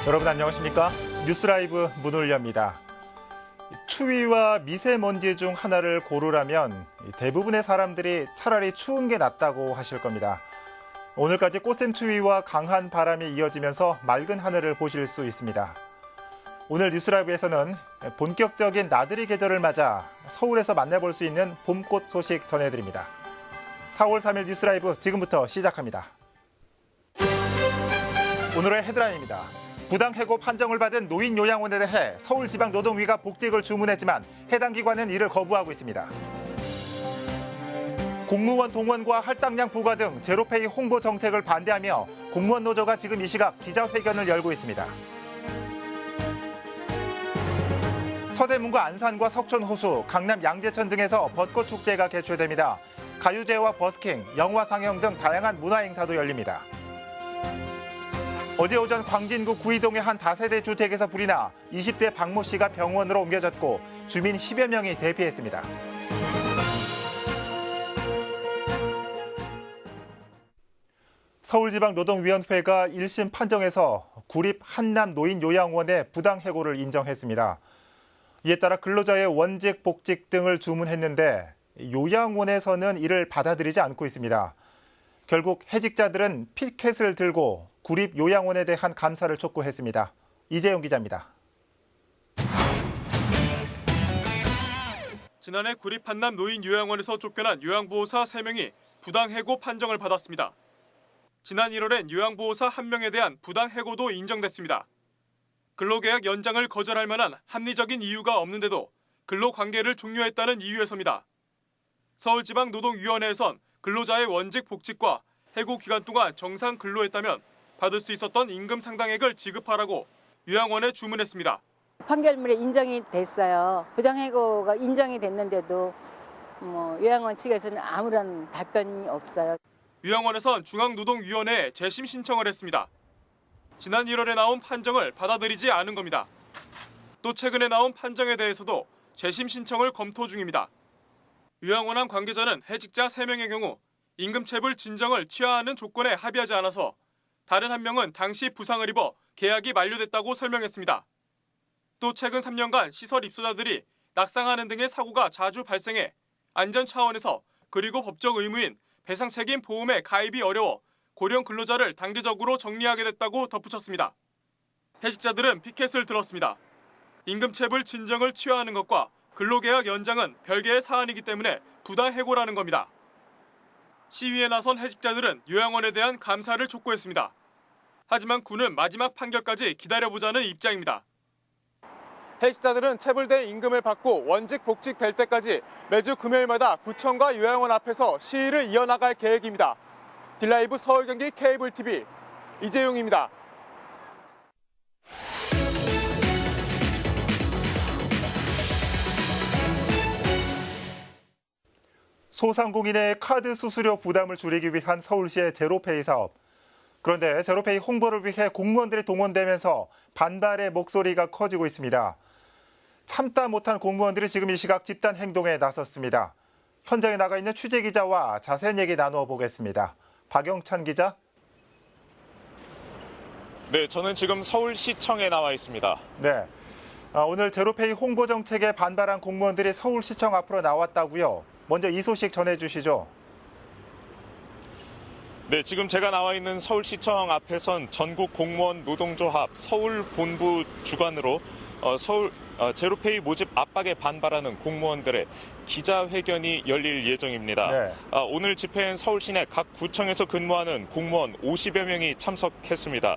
여러분 안녕하십니까? 뉴스라이브 문을 엽니다. 추위와 미세먼지 중 하나를 고르라면 대부분의 사람들이 차라리 추운 게 낫다고 하실 겁니다. 오늘까지 꽃샘추위와 강한 바람이 이어지면서 맑은 하늘을 보실 수 있습니다. 오늘 뉴스라이브에서는 본격적인 나들이 계절을 맞아 서울에서 만나볼 수 있는 봄꽃 소식 전해드립니다. 4월 3일 뉴스라이브 지금부터 시작합니다. 오늘의 헤드라인입니다. 부당해고 판정을 받은 노인요양원에 대해 서울지방노동위가 복직을 주문했지만 해당 기관은 이를 거부하고 있습니다. 공무원 동원과 할당량 부과 등 제로페이 홍보 정책을 반대하며 공무원 노조가 지금 이 시각 기자회견을 열고 있습니다. 서대문구 안산과 석촌 호수, 강남 양재천 등에서 벚꽃 축제가 개최됩니다. 가요제와 버스킹, 영화 상영 등 다양한 문화 행사도 열립니다. 어제 오전 광진구 구이동의 한 다세대 주택에서 불이 나 20대 박모 씨가 병원으로 옮겨졌고 주민 10여 명이 대피했습니다. 서울지방노동위원회가 1심 판정에서 구립 한남 노인요양원의 부당해고를 인정했습니다. 이에 따라 근로자의 원직, 복직 등을 주문했는데 요양원에서는 이를 받아들이지 않고 있습니다. 결국 해직자들은 피켓을 들고 구립 요양원에 대한 감사를 촉구했습니다. 이재용 기자입니다. 지난해 구립 한남 노인 요양원에서 쫓겨난 요양보호사 3명이 부당해고 판정을 받았습니다. 지난 1월엔 요양보호사 1명에 대한 부당해고도 인정됐습니다. 근로계약 연장을 거절할 만한 합리적인 이유가 없는데도 근로관계를 종료했다는 이유에서입니다. 서울지방노동위원회에선 근로자의 원직 복직과 해고 기간 동안 정상 근로했다면 받을 수 있었던 임금 상당액을 지급하라고 요양원에 주문했습니다. 판결문에 인정이 됐어요. 부당해고가 인정이 됐는데도 요양원 측에서는 아무런 답변이 없어요. 요양원에선 중앙노동위원회에 재심 신청을 했습니다. 지난 1월에 나온 판정을 받아들이지 않은 겁니다. 또 최근에 나온 판정에 대해서도 재심 신청을 검토 중입니다. 요양원안 관계자는 해직자 3명의 경우 임금체불 진정을 취하하는 조건에 합의하지 않아서 다른 1명은 당시 부상을 입어 계약이 만료됐다고 설명했습니다. 또 최근 3년간 시설 입소자들이 낙상하는 등의 사고가 자주 발생해 안전 차원에서 그리고 법적 의무인 배상책임 보험의 가입이 어려워 고령 근로자를 단계적으로 정리하게 됐다고 덧붙였습니다. 해직자들은 피켓을 들었습니다. 임금체불 진정을 취하하는 것과 근로계약 연장은 별개의 사안이기 때문에 부당해고라는 겁니다. 시위에 나선 해직자들은 요양원에 대한 감사를 촉구했습니다. 하지만 군은 마지막 판결까지 기다려보자는 입장입니다. 해직자들은 체불된 임금을 받고 원직 복직될 때까지 매주 금요일마다 구청과 요양원 앞에서 시위를 이어나갈 계획입니다. 딜라이브 서울 경기 케이블 TV 이재용입니다. 소상공인의 카드 수수료 부담을 줄이기 위한 서울시의 제로페이 사업. 그런데 제로페이 홍보를 위해 공무원들이 동원되면서 반발의 목소리가 커지고 있습니다. 참다 못한 공무원들이 지금 이 시각 집단 행동에 나섰습니다. 현장에 나가 있는 취재기자와 자세한 얘기 나누어 보겠습니다. 박영찬 기자. 네, 저는 지금 서울시청에 나와 있습니다. 네, 오늘 제로페이 홍보 정책에 반발한 공무원들이 서울시청 앞으로 나왔다고요. 먼저 이 소식 전해주시죠. 네, 지금 제가 나와 있는 서울시청 앞에선 전국 공무원 노동조합 서울본부 주관으로 제로페이 모집 압박에 반발하는 공무원들의 기자회견이 열릴 예정입니다. 네. 오늘 집회엔 서울 시내 각 구청에서 근무하는 공무원 50여 명이 참석했습니다.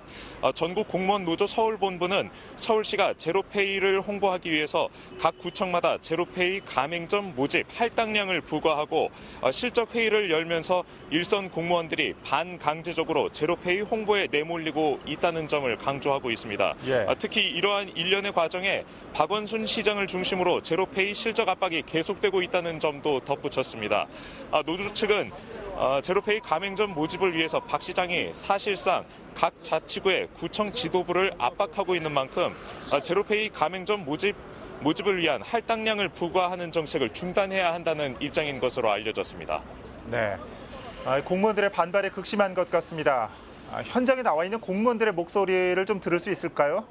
전국 공무원 노조 서울본부는 서울시가 제로페이를 홍보하기 위해서 각 구청마다 제로페이 가맹점 모집 할당량을 부과하고 실적 회의를 열면서 일선 공무원들이 반강제적으로 제로페이 홍보에 내몰리고 있다는 점을 강조하고 있습니다. 예. 특히 이러한 일련의 과정에 박원순 시장을 중심으로 제로페이 실적 압박이 계속되고 있다는 점도 덧붙였습니다. 노조 측은 제로페이 가맹점 모집을 위해서 박 시장이 사실상 각 자치구의 구청 지도부를 압박하고 있는 만큼 제로페이 가맹점 모집을 위한 할당량을 부과하는 정책을 중단해야 한다는 입장인 것으로 알려졌습니다. 네, 공무원들의 반발이 극심한 것 같습니다. 현장에 나와 있는 공무원들의 목소리를 좀 들을 수 있을까요?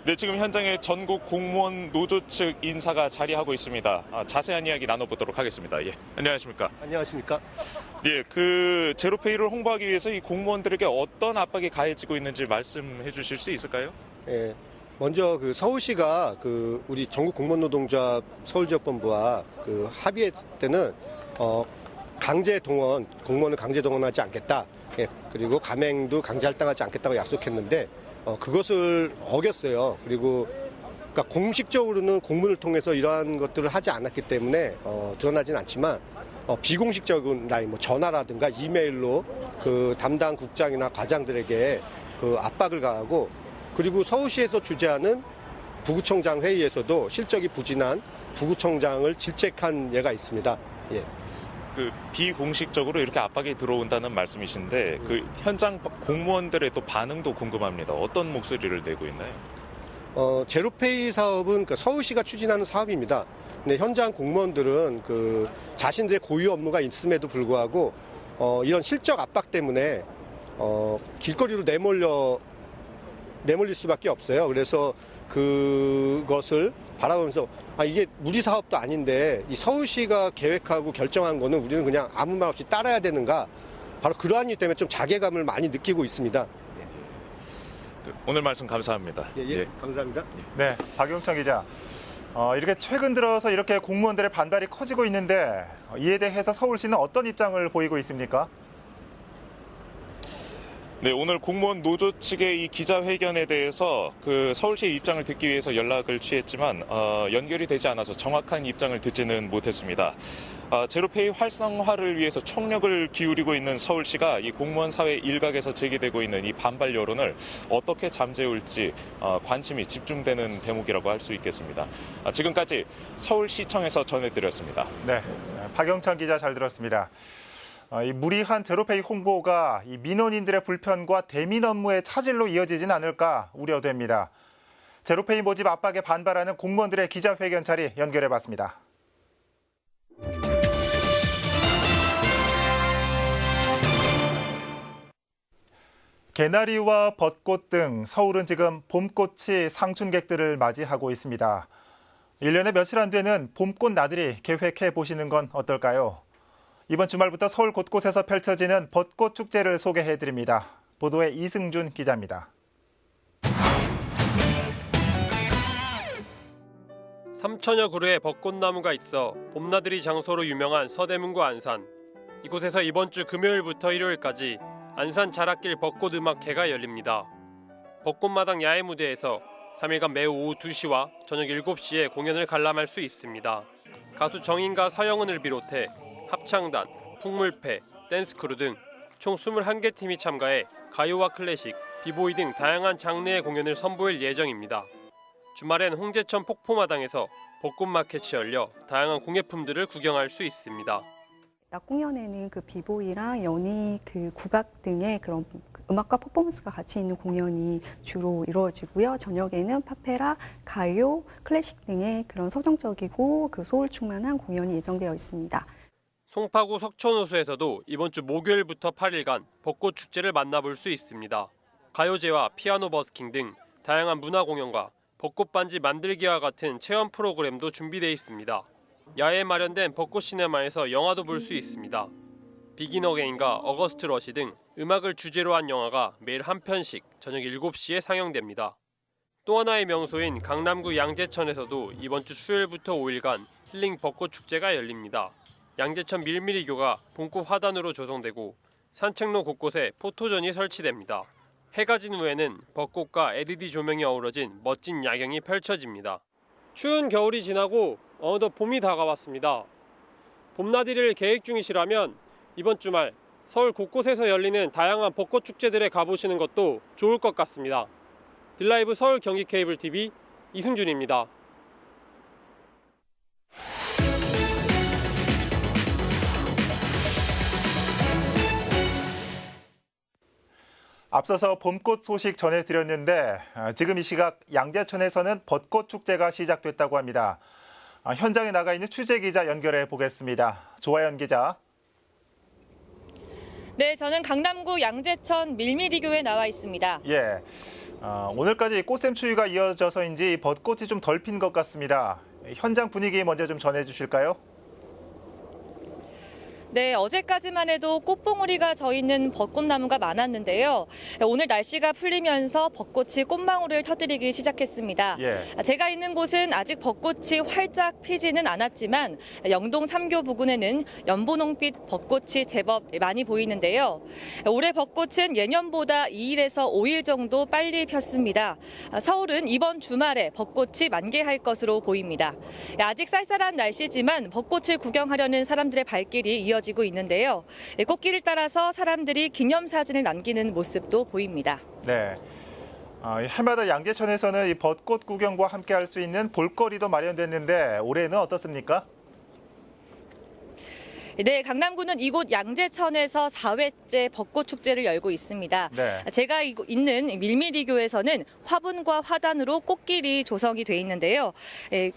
네, 지금 현장에 전국 공무원 노조 측 인사가 자리하고 있습니다. 자세한 이야기 나눠보도록 하겠습니다. 예, 안녕하십니까? 안녕하십니까? 예, 그 제로페이를 홍보하기 위해서 이 공무원들에게 어떤 압박이 가해지고 있는지 말씀해 주실 수 있을까요? 예, 먼저 그 서울시가 그 우리 전국 공무원 노동조합 서울지역본부와 그 합의했을 때는 강제 동원, 공무원을 강제 동원하지 않겠다. 예, 그리고 감행도 강제 할당하지 않겠다고 약속했는데 그것을 어겼어요. 그리고 그러니까 공식적으로는 공문을 통해서 이러한 것들을 하지 않았기 때문에 드러나진 않지만 비공식적인 라인, 뭐 전화라든가 이메일로 그 담당 국장이나 과장들에게 그 압박을 가하고, 그리고 서울시에서 주재하는 부구청장 회의에서도 실적이 부진한 부구청장을 질책한 예가 있습니다. 예. 그 비공식적으로 이렇게 압박이 들어온다는 말씀이신데 그 현장 공무원들의 또 반응도 궁금합니다. 어떤 목소리를 내고 있나요? 제로페이 사업은 그러니까 서울시가 추진하는 사업입니다. 근데 현장 공무원들은 그 자신들의 고유 업무가 있음에도 불구하고 이런 실적 압박 때문에 길거리로 내몰릴 수밖에 없어요. 그래서 그것을 바라보면서 이게 우리 사업도 아닌데 이 서울시가 계획하고 결정한 거는 우리는 그냥 아무 말 없이 따라야 되는가, 바로 그러한 이유 때문에 좀 자괴감을 많이 느끼고 있습니다. 오늘 말씀 감사합니다. 예. 감사합니다. 네, 박용창 기자. 이렇게 최근 들어서 이렇게 공무원들의 반발이 커지고 있는데 이에 대해서 서울시는 어떤 입장을 보이고 있습니까? 네, 오늘 공무원 노조 측의 이 기자회견에 대해서 그 서울시의 입장을 듣기 위해서 연락을 취했지만 연결이 되지 않아서 정확한 입장을 듣지는 못했습니다. 제로페이 활성화를 위해서 총력을 기울이고 있는 서울시가 이 공무원 사회 일각에서 제기되고 있는 이 반발 여론을 어떻게 잠재울지 관심이 집중되는 대목이라고 할 수 있겠습니다. 지금까지 서울시청에서 전해드렸습니다. 네, 박용창 기자 잘 들었습니다. 이 무리한 제로페이 홍보가 이 민원인들의 불편과 대민 업무의 차질로 이어지진 않을까 우려됩니다. 제로페이 모집 압박에 반발하는 공무원들의 기자회견 자리 연결해봤습니다. 개나리와 벚꽃 등 서울은 지금 봄꽃이 상춘객들을 맞이하고 있습니다. 1년에 며칠 안 되는 봄꽃 나들이 계획해 보시는 건 어떨까요? 이번 주말부터 서울 곳곳에서 펼쳐지는 벚꽃 축제를 소개해드립니다. 보도에 이승준 기자입니다. 삼천여 그루의 벚꽃나무가 있어 봄나들이 장소로 유명한 서대문구 안산. 이곳에서 이번 주 금요일부터 일요일까지 안산 자락길 벚꽃음악회가 열립니다. 벚꽃마당 야외 무대에서 3일간 매우 오후 2시와 저녁 7시에 공연을 관람할 수 있습니다. 가수 정인과 서영은을 비롯해 합창단, 풍물패, 댄스크루 등 총 21개 팀이 참가해 가요와 클래식, 비보이 등 다양한 장르의 공연을 선보일 예정입니다. 주말엔 홍제천 폭포마당에서 벚꽃 마켓이 열려 다양한 공예품들을 구경할 수 있습니다. 낮 공연에는 그 비보이랑 연희, 그 국악 등의 그런 음악과 퍼포먼스가 같이 있는 공연이 주로 이루어지고요. 저녁에는 파페라, 가요, 클래식 등의 그런 서정적이고 그 소울 충만한 공연이 예정되어 있습니다. 송파구 석촌호수에서도 이번 주 목요일부터 8일간 벚꽃 축제를 만나볼 수 있습니다. 가요제와 피아노 버스킹 등 다양한 문화 공연과 벚꽃 반지 만들기와 같은 체험 프로그램도 준비되어 있습니다. 야외에 마련된 벚꽃 시네마에서 영화도 볼 수 있습니다. 비긴 어게인과 어거스트 러시 등 음악을 주제로 한 영화가 매일 한 편씩 저녁 7시에 상영됩니다. 또 하나의 명소인 강남구 양재천에서도 이번 주 수요일부터 5일간 힐링 벚꽃 축제가 열립니다. 양재천 밀밀이교가 봄꽃 화단으로 조성되고 산책로 곳곳에 포토존이 설치됩니다. 해가 진 후에는 벚꽃과 LED 조명이 어우러진 멋진 야경이 펼쳐집니다. 추운 겨울이 지나고 어느덧 봄이 다가왔습니다. 봄나들이를 계획 중이시라면 이번 주말 서울 곳곳에서 열리는 다양한 벚꽃 축제들에 가보시는 것도 좋을 것 같습니다. 딜라이브 서울 경기 케이블 TV 이승준입니다. 앞서서 봄꽃 소식 전해드렸는데 지금 이 시각 양재천에서는 벚꽃 축제가 시작됐다고 합니다. 현장에 나가 있는 취재 기자 연결해 보겠습니다. 조아연 기자. 네, 저는 강남구 양재천 밀미리교에 나와 있습니다. 예, 오늘까지 꽃샘추위가 이어져서인지 벚꽃이 좀 덜 핀 것 같습니다. 현장 분위기 먼저 좀 전해주실까요? 네, 어제까지만 해도 꽃봉오리가 져 있는 벚꽃나무가 많았는데요. 오늘 날씨가 풀리면서 벚꽃이 꽃망울을 터뜨리기 시작했습니다. 예. 제가 있는 곳은 아직 벚꽃이 활짝 피지는 않았지만 영동 3교 부근에는 연분홍빛 벚꽃이 제법 많이 보이는데요. 올해 벚꽃은 예년보다 2일에서 5일 정도 빨리 폈습니다. 서울은 이번 주말에 벚꽃이 만개할 것으로 보입니다. 아직 쌀쌀한 날씨지만 벚꽃을 구경하려는 사람들의 발길이 이어지고 있는데요. 꽃길을 따라서 사람들이 기념사진을 남기는 모습도 보입니다. 네. 해마다 양재천에서는 이 벚꽃 구경과 함께 할 수 있는 볼거리도 마련됐는데 올해는 어떻습니까? 네, 강남구는 이곳 양재천에서 4회째 벚꽃 축제를 열고 있습니다. 네. 제가 있는 밀미리교에서는 화분과 화단으로 꽃길이 조성이 돼 있는데요.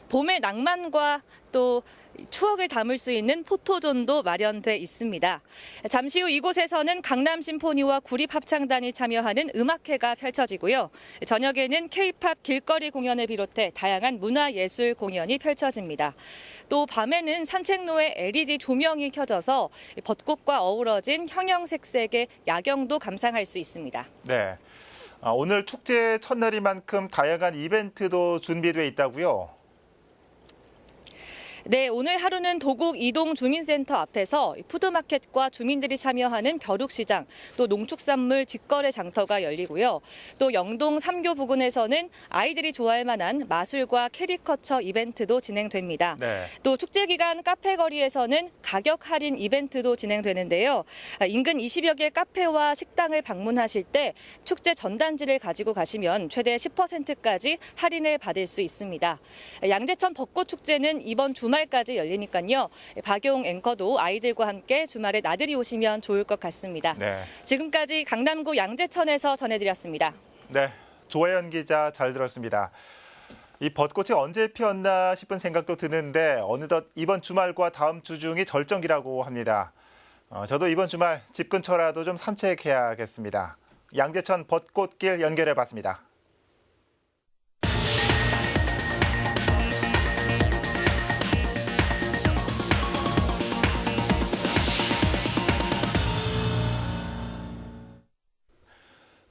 봄의 낭만과 또 추억을 담을 수 있는 포토존도 마련돼 있습니다. 잠시 후 이곳에서는 강남 심포니와 구립합창단이 참여하는 음악회가 펼쳐지고요. 저녁에는 K-팝 길거리 공연을 비롯해 다양한 문화예술 공연이 펼쳐집니다. 또 밤에는 산책로에 LED 조명이 켜져서 벚꽃과 어우러진 형형색색의 야경도 감상할 수 있습니다. 네. 오늘 축제 첫날이만큼 다양한 이벤트도 준비돼 있다고요? 네, 오늘 하루는 도곡 이동 주민센터 앞에서 푸드마켓과 주민들이 참여하는 벼룩시장, 또 농축산물 직거래 장터가 열리고요. 또 영동 3교 부근에서는 아이들이 좋아할 만한 마술과 캐리커처 이벤트도 진행됩니다. 네. 또 축제 기간 카페 거리에서는 가격 할인 이벤트도 진행되는데요. 인근 20여 개 카페와 식당을 방문하실 때 축제 전단지를 가지고 가시면 최대 10%까지 할인을 받을 수 있습니다. 양재천 벚꽃 축제는 이번 주말까지 열리니까요. 박용 앵커도 아이들과 함께 주말에 나들이 오시면 좋을 것 같습니다. 네. 지금까지 강남구 양재천에서 전해드렸습니다. 네. 조혜연 기자 잘 들었습니다. 이 벚꽃이 언제 피었나 싶은 생각도 드는데 어느덧 이번 주말과 다음 주 중이 절정기라고 합니다. 저도 이번 주말 집 근처라도 좀 산책해야겠습니다. 양재천 벚꽃길 연결해봤습니다.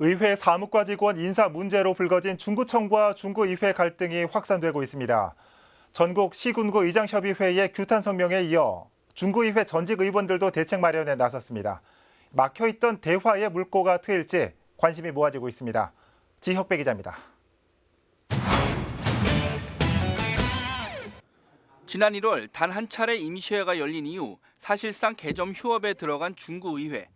의회 사무과 직원 인사 문제로 불거진 중구청과 중구의회 갈등이 확산되고 있습니다. 전국 시군구 의장협의회의 규탄 성명에 이어 중구의회 전직 의원들도 대책 마련에 나섰습니다. 막혀있던 대화의 물꼬가 트일지 관심이 모아지고 있습니다. 지혁배 기자입니다. 지난 1월 단 한 차례 임시회가 열린 이후 사실상 개점 휴업에 들어간 중구의회.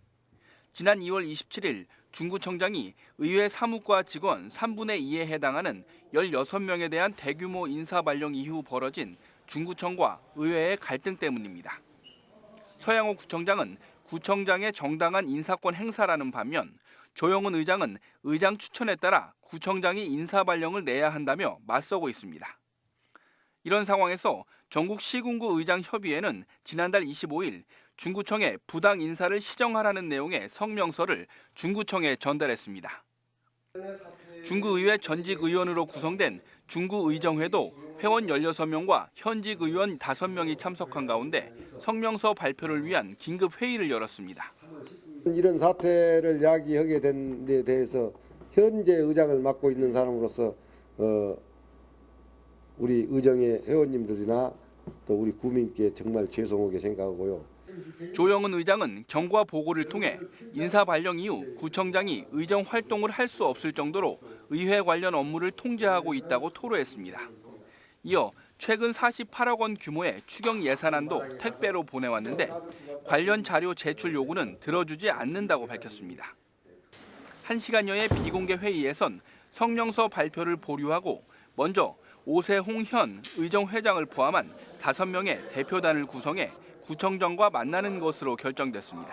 지난 2월 27일 중구청장이 의회 사무과 직원 3분의 2에 해당하는 16명에 대한 대규모 인사 발령 이후 벌어진 중구청과 의회의 갈등 때문입니다. 서양호 구청장은 구청장의 정당한 인사권 행사라는 반면 조영훈 의장은 의장 추천에 따라 구청장이 인사 발령을 내야 한다며 맞서고 있습니다. 이런 상황에서 전국 시군구 의장협의회는 지난달 25일 중구청에 부당 인사를 시정하라는 내용의 성명서를 중구청에 전달했습니다. 중구의회 전직 의원으로 구성된 중구의정회도 회원 16명과 현직 의원 5명이 참석한 가운데 성명서 발표를 위한 긴급 회의를 열었습니다. 이런 사태를 야기하게 된 데 대해서 현재 의장을 맡고 있는 사람으로서 우리 의정의 회원님들이나 또 우리 구민께 정말 죄송하게 생각하고요. 조영은 의장은 경과 보고를 통해 인사 발령 이후 구청장이 의정 활동을 할 수 없을 정도로 의회 관련 업무를 통제하고 있다고 토로했습니다. 이어 최근 48억 원 규모의 추경 예산안도 택배로 보내왔는데 관련 자료 제출 요구는 들어주지 않는다고 밝혔습니다. 1시간여의 비공개 회의에선 성명서 발표를 보류하고 먼저 오세홍 현 의정회장을 포함한 5명의 대표단을 구성해 구청장과 만나는 것으로 결정됐습니다.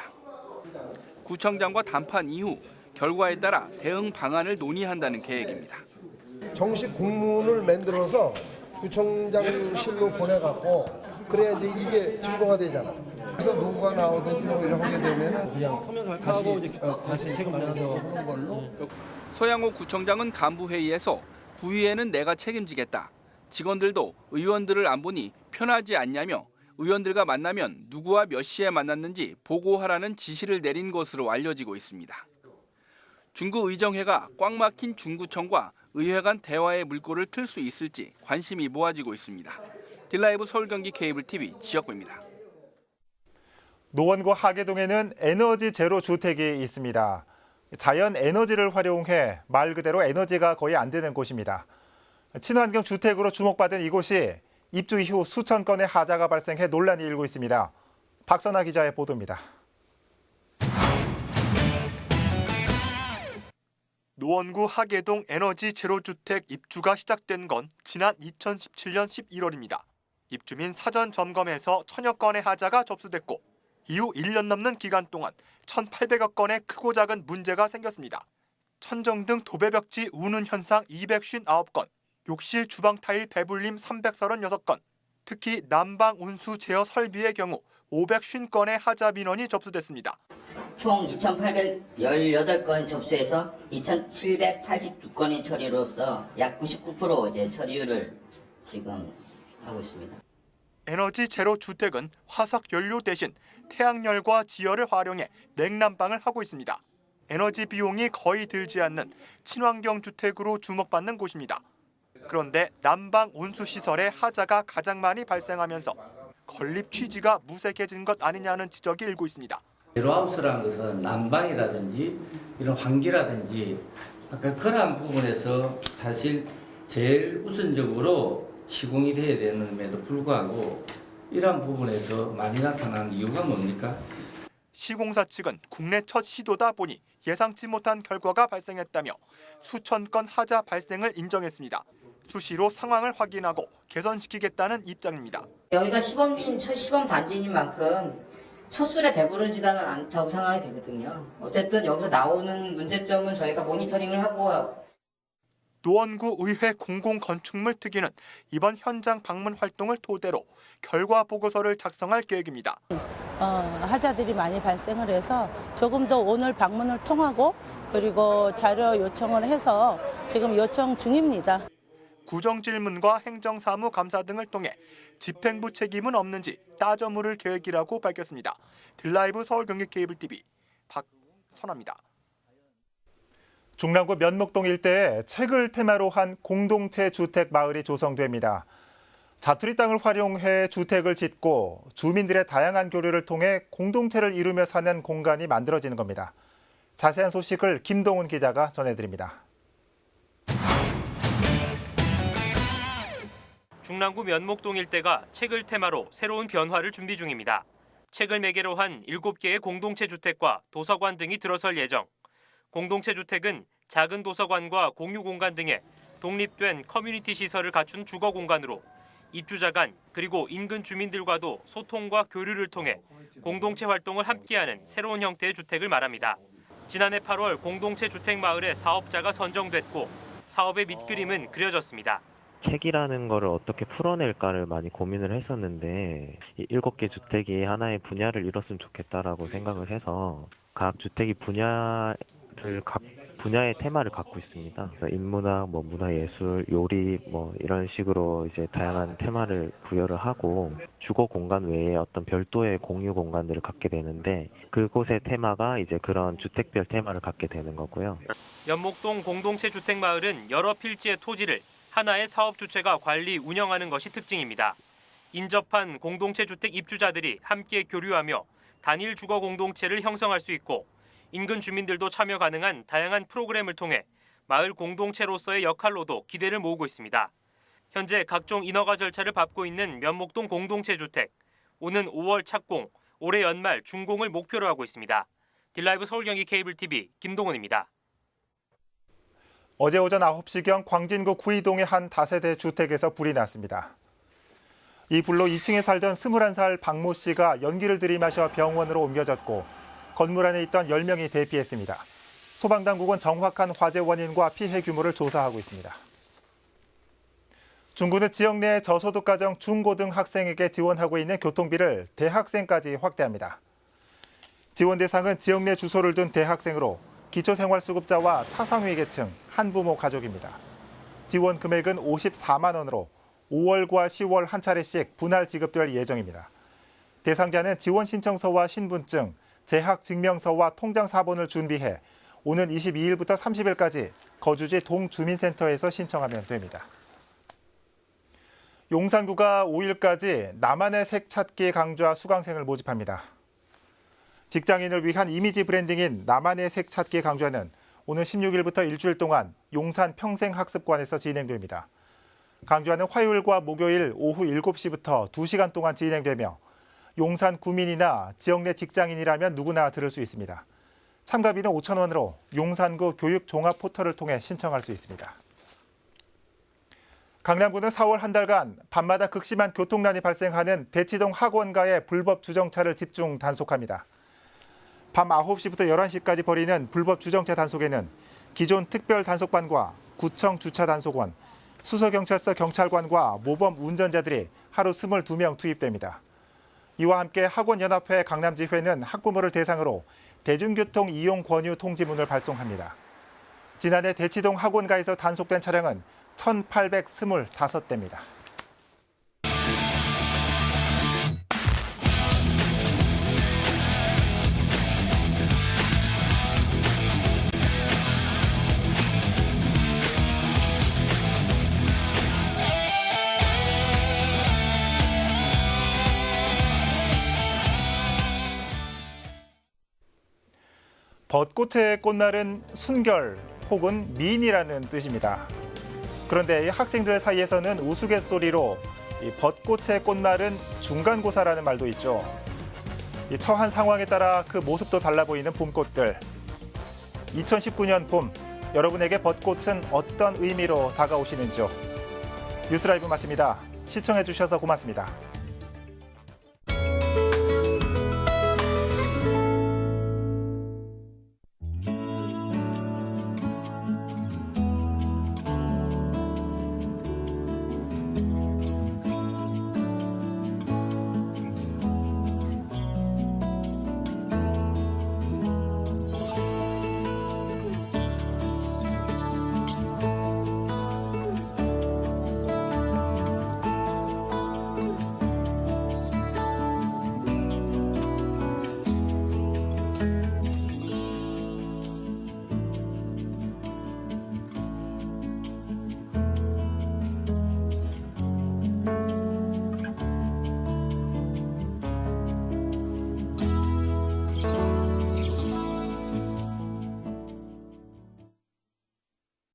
구청장과談判 이후 결과에 따라 대응 방안을 논의한다는 계획입니다. 정식 공문을 만들어서 구청장실로 보내갖고 그래야 이제 이게 증거가 되잖아. 그래서 노후가 나오든지 뭐 이런 하게 되면은 그냥 다시 세금 내서 하는 걸로. 서양호 구청장은 간부회의에서 구의회는 내가 책임지겠다. 직원들도 의원들을 안 보니 편하지 않냐며 의원들과 만나면 누구와 몇 시에 만났는지 보고하라는 지시를 내린 것으로 알려지고 있습니다. 중구의정회가 꽉 막힌 중구청과 의회 간 대화의 물꼬를 틀 수 있을지 관심이 모아지고 있습니다. 딜라이브 서울경기 케이블TV 지역구입니다. 노원구 하계동에는 에너지 제로 주택이 있습니다. 자연 에너지를 활용해 말 그대로 에너지가 거의 안 드는 곳입니다. 친환경 주택으로 주목받은 이곳이 입주 이후 수천 건의 하자가 발생해 논란이 일고 있습니다. 박선아 기자의 보도입니다. 노원구 하계동 에너지 제로주택 입주가 시작된 건 지난 2017년 11월입니다. 입주민 사전 점검에서 1000여 건의 하자가 접수됐고 이후 1년 넘는 기간 동안 1,800여 건의 크고 작은 문제가 생겼습니다. 천정등 도배벽지 우는 현상 259건, 욕실 주방 타일 배불림 336건, 특히 난방 운수 제어 설비의 경우 550건의 하자 민원이 접수됐습니다. 총 2,818건 접수해서 2,789건의 처리로서 약 99% 이제 처리율을 지금 하고 있습니다. 에너지 제로 주택은 화석 연료 대신 태양열과 지열을 활용해 냉난방을 하고 있습니다. 에너지 비용이 거의 들지 않는 친환경 주택으로 주목받는 곳입니다. 그런데 난방 온수 시설에 하자가 가장 많이 발생하면서 건립 취지가 무색해진 것 아니냐는 지적이 일고 있습니다. 제로하우스라는 것은 난방이라든지 이런 환기라든지 아까 그러한 부분에서 사실 제일 우선적으로 시공이 돼야 되는데도 불구하고 이러한 부분에서 많이 나타난 이유가 뭡니까? 시공사 측은 국내 첫 시도다 보니 예상치 못한 결과가 발생했다며 수천 건 하자 발생을 인정했습니다. 수시로 상황을 확인하고 개선시키겠다는 입장입니다. 여기가 시범 단지인 만큼 첫 술에 배부르지는 않다고 생각이 되거든요. 어쨌든 여기서 나오는 문제점은 저희가 모니터링을 하고. 노원구 의회 공공건축물 특위는 이번 현장 방문 활동을 토대로 결과 보고서를 작성할 계획입니다. 하자들이 많이 발생을 해서 조금 더 오늘 방문을 통하고 그리고 자료 요청을 해서 지금 요청 중입니다. 구정질문과 행정사무감사 등을 통해 집행부 책임은 없는지 따져 물을 계획이라고 밝혔습니다. 딜라이브 서울경기 케이블TV 박선아입니다. 중랑구 면목동 일대에 책을 테마로 한 공동체 주택 마을이 조성됩니다. 자투리 땅을 활용해 주택을 짓고 주민들의 다양한 교류를 통해 공동체를 이루며 사는 공간이 만들어지는 겁니다. 자세한 소식을 김동훈 기자가 전해드립니다. 중랑구 면목동 일대가 책을 테마로 새로운 변화를 준비 중입니다. 책을 매개로 한 7개의 공동체 주택과 도서관 등이 들어설 예정. 공동체 주택은 작은 도서관과 공유 공간 등의 독립된 커뮤니티 시설을 갖춘 주거 공간으로 입주자 간 그리고 인근 주민들과도 소통과 교류를 통해 공동체 활동을 함께하는 새로운 형태의 주택을 말합니다. 지난해 8월 공동체 주택 마을의 사업자가 선정됐고 사업의 밑그림은 그려졌습니다. 책이라는 거를 어떻게 풀어낼까를 많이 고민을 했었는데 이 7개 주택이 하나의 분야를 이뤘으면 좋겠다라고 생각을 해서 각 주택이 각 분야의 테마를 갖고 있습니다. 그래서 인문학, 문화예술, 요리 이런 식으로 이제 다양한 테마를 부여를 하고 주거 공간 외에 어떤 별도의 공유 공간들을 갖게 되는데 그곳의 테마가 이제 그런 주택별 테마를 갖게 되는 거고요. 면목동 공동체 주택 마을은 여러 필지의 토지를 하나의 사업 주체가 관리, 운영하는 것이 특징입니다. 인접한 공동체 주택 입주자들이 함께 교류하며 단일 주거 공동체를 형성할 수 있고 인근 주민들도 참여 가능한 다양한 프로그램을 통해 마을 공동체로서의 역할로도 기대를 모으고 있습니다. 현재 각종 인허가 절차를 밟고 있는 면목동 공동체 주택. 오는 5월 착공, 올해 연말 준공을 목표로 하고 있습니다. 딜라이브 서울경기 케이블TV 김동훈입니다. 어제 오전 9시경 광진구 구이동의 한 다세대 주택에서 불이 났습니다. 이 불로 2층에 살던 21살 박모 씨가 연기를 들이마셔 병원으로 옮겨졌고 건물 안에 있던 10명이 대피했습니다. 소방당국은 정확한 화재 원인과 피해 규모를 조사하고 있습니다. 중구는 지역 내 저소득 가정 중고등학생에게 지원하고 있는 교통비를 대학생까지 확대합니다. 지원 대상은 지역 내 주소를 둔 대학생으로 기초생활수급자와 차상위 계층, 한부모 가족입니다. 지원 금액은 54만 원으로 5월과 10월 한 차례씩 분할 지급될 예정입니다. 대상자는 지원 신청서와 신분증, 재학 증명서와 통장 사본을 준비해 오는 22일부터 30일까지 거주지 동주민센터에서 신청하면 됩니다. 용산구가 5일까지 나만의 색 찾기 강좌 수강생을 모집합니다. 직장인을 위한 이미지 브랜딩인 나만의 색 찾기 강좌는 오늘 16일부터 일주일 동안 용산 평생학습관에서 진행됩니다. 강좌는 화요일과 목요일 오후 7시부터 2시간 동안 진행되며 용산 구민이나 지역 내 직장인이라면 누구나 들을 수 있습니다. 참가비는 5,000원으로 용산구 교육 종합 포털을 통해 신청할 수 있습니다. 강남구는 4월 한 달간 밤마다 극심한 교통난이 발생하는 대치동 학원가의 불법 주정차를 집중 단속합니다. 밤 9시부터 11시까지 벌이는 불법 주정차 단속에는 기존 특별 단속반과 구청 주차 단속원, 수서경찰서 경찰관과 모범 운전자들이 하루 22명 투입됩니다. 이와 함께 학원연합회 강남지회는 학부모를 대상으로 대중교통 이용 권유 통지문을 발송합니다. 지난해 대치동 학원가에서 단속된 차량은 1,825대입니다. 벚꽃의 꽃날은 순결 혹은 미인이라는 뜻입니다. 그런데 학생들 사이에서는 우스갯소리로 벚꽃의 꽃말은 중간고사라는 말도 있죠. 처한 상황에 따라 그 모습도 달라 보이는 봄꽃들. 2019년 봄, 여러분에게 벚꽃은 어떤 의미로 다가오시는지요? 뉴스라이브 마칩니다. 시청해주셔서 고맙습니다.